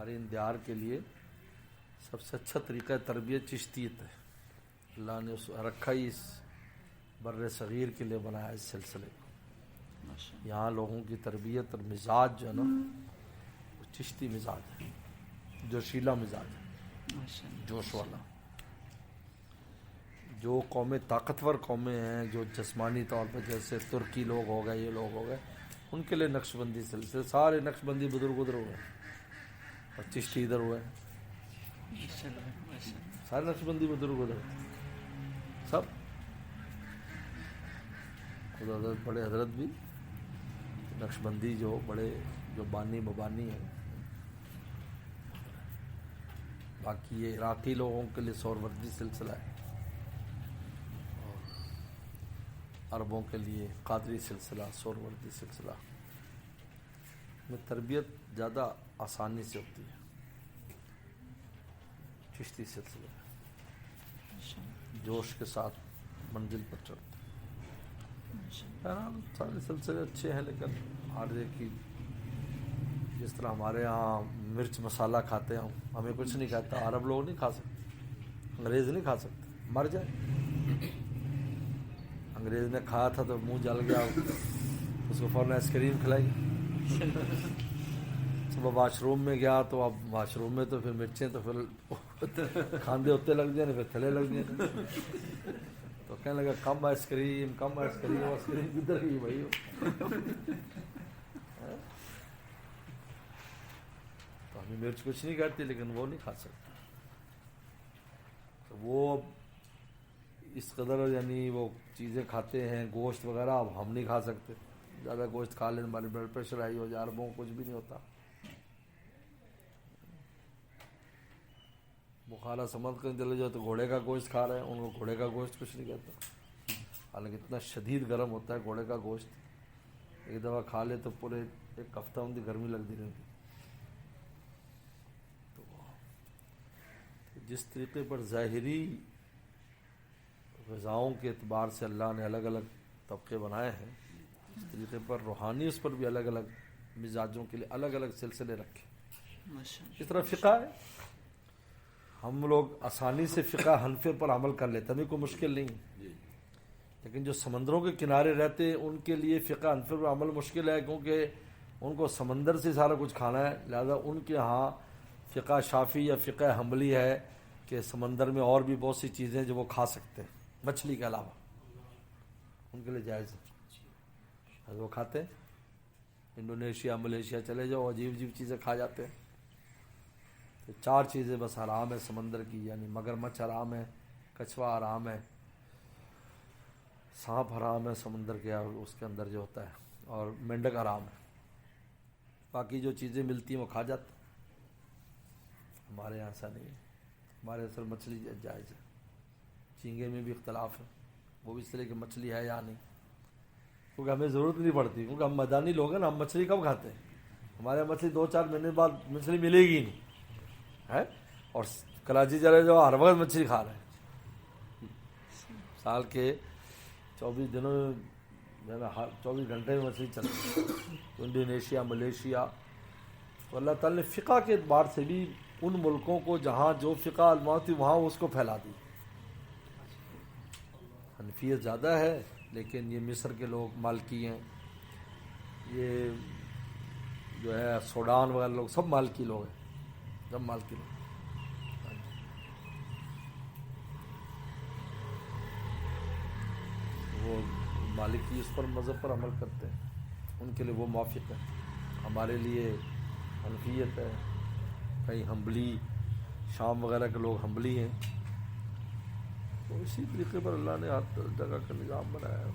ہمارے اندیار کے لیے سب سے اچھا طریقہ تربیت چشتیت ہے. اللہ نے اس رکھا ہی اس بر صغیر کے لیے بنایا اس سلسلے کو. یہاں لوگوں کی تربیت اور مزاج جو ہے نا وہ چشتی مزاج ہے, جوشیلا مزاج ہے, جوش والا. جو قومیں طاقتور قومیں ہیں جو جسمانی طور پر, جیسے ترکی لوگ ہو گئے, یہ لوگ ہو گئے, ان کے لیے نقش بندی سلسلے, سارے نقش بندی بزرگ ادھر ہوئے اور چشتی ادھر ہوئے, سارے نقش بندی بزرگ ادھر سب. حضرت بڑے حضرت بھی نقش بندی جو بڑے جو بانی مبانی ہیں. باقی یہ عراقی لوگوں کے لیے سہروردی سلسلہ ہے, عربوں کے لیے قادری سلسلہ, سہروردی سلسلہ. میں تربیت زیادہ آسانی سے ہوتی ہے چشتی سلسلے میں, جوش کے ساتھ منزل پر چڑھتے. بہرحال سارے سلسلے اچھے ہیں, لیکن ہر ایک کی جس طرح ہمارے ہاں مرچ مسالہ کھاتے ہیں, ہمیں کچھ نہیں کھاتا. عرب لوگ نہیں کھا سکتے, انگریز نہیں کھا سکتے, مر جائے. انگریز نے کھایا تھا تو منہ جل گیا, اس کو فوراً آئس کریم کھلائی. صبح واش روم میں گیا تو اب واش روم میں تو پھر مرچیں تو پھر کھاندے ہوتے لگ جائیں, پھر تھلے لگ جائیں. تو کہنے لگا کم آئس کریم, کم آئس کریم. آئس کریم کدھر گئی بھائی؟ تو ہمیں مرچ کچھ نہیں کھاتی, لیکن وہ نہیں کھا سکتے. تو وہ اس قدر یعنی وہ چیزیں کھاتے ہیں, گوشت وغیرہ, اب ہم نہیں کھا سکتے. زیادہ گوشت کھا لیں ہماری بلڈ پریشر ہائی ہو جائے. عربوں کو کچھ بھی نہیں ہوتا, بخارا سمجھ کر چلے جاؤ تو گھوڑے کا گوشت کھا رہے ہیں, ان کو گھوڑے کا گوشت کچھ نہیں کہتا. حالانکہ اتنا شدید گرم ہوتا ہے گھوڑے کا گوشت, ایک دفعہ کھا لے تو پورے ایک ہفتہ ان کی گرمی لگتی رہتی. تو جس طریقے پر ظاہری غذاؤں کے اعتبار سے اللہ نے الگ الگ طبقے بنائے ہیں, اس طریقے پر روحانی اس پر بھی الگ الگ مزاجوں کے لیے الگ الگ سلسلے رکھے. اس طرح فقہ ہے, ہم لوگ آسانی سے فقہ حنفی پر عمل کر لیتے, ہمیں کوئی مشکل نہیں. لیکن جو سمندروں کے کنارے رہتے ہیں ان کے لیے فقہ حنفی پر عمل مشکل ہے, کیونکہ ان کو سمندر سے سارا کچھ کھانا ہے. لہذا ان کے ہاں فقہ شافعی یا فقہ حنبلی ہے کہ سمندر میں اور بھی بہت سی چیزیں جو وہ کھا سکتے ہیں مچھلی کے علاوہ, ان کے لیے جائز ہے, وہ کھاتے ہیں. انڈونیشیا ملیشیا چلے جاؤ, عجیب عجیب چیزیں کھا جاتے ہیں. تو 4 چیزیں بس حرام ہے سمندر کی, یعنی مگرمچھ حرام ہے, کچھوا حرام ہے, سانپ حرام ہے سمندر کے اس کے اندر جو ہوتا ہے, اور مینڈک حرام ہے. باقی جو چیزیں ملتی ہیں وہ کھا جاتے ہیں. ہمارے یہاں ایسا نہیں ہے, ہمارے اصل مچھلی جائز ہے. جھینگے میں بھی اختلاف ہے, وہ بھی اس طرح کی مچھلی ہے یا نہیں, کیونکہ ہمیں ضرورت نہیں پڑتی, کیونکہ ہم میدانی لوگ ہیں نا, ہم مچھلی کب کھاتے ہیں؟ ہمارے مچھلی 2-4 مہینے بعد مچھلی ملے گی نہیں ہے. اور کراچی چلے جاؤ ہر وقت مچھلی کھا رہے ہیں, سال کے 24 دنوں میں 24 گھنٹے میں مچھلی چلتی ہے. انڈونیشیا ملیشیا, تو اللہ تعالیٰ نے فقہ کے اعتبار سے بھی ان ملکوں کو جہاں جو فقہ علماء تھی وہاں اس کو پھیلا دی. حنفیت زیادہ ہے, لیکن یہ مصر کے لوگ مالکی ہیں, یہ جو ہے سوڈان وغیرہ لوگ سب مالکی لوگ ہیں, سب مالکی لوگ. وہ مالکی اس پر مذہب پر عمل کرتے ہیں, ان کے لیے وہ موافق ہے. ہمارے لیے حنفیت ہے, کہیں حنبلی, شام وغیرہ کے لوگ حنبلی ہیں. تو اسی طریقے پر اللہ نے ہر جگہ کا نظام بنایا ہے.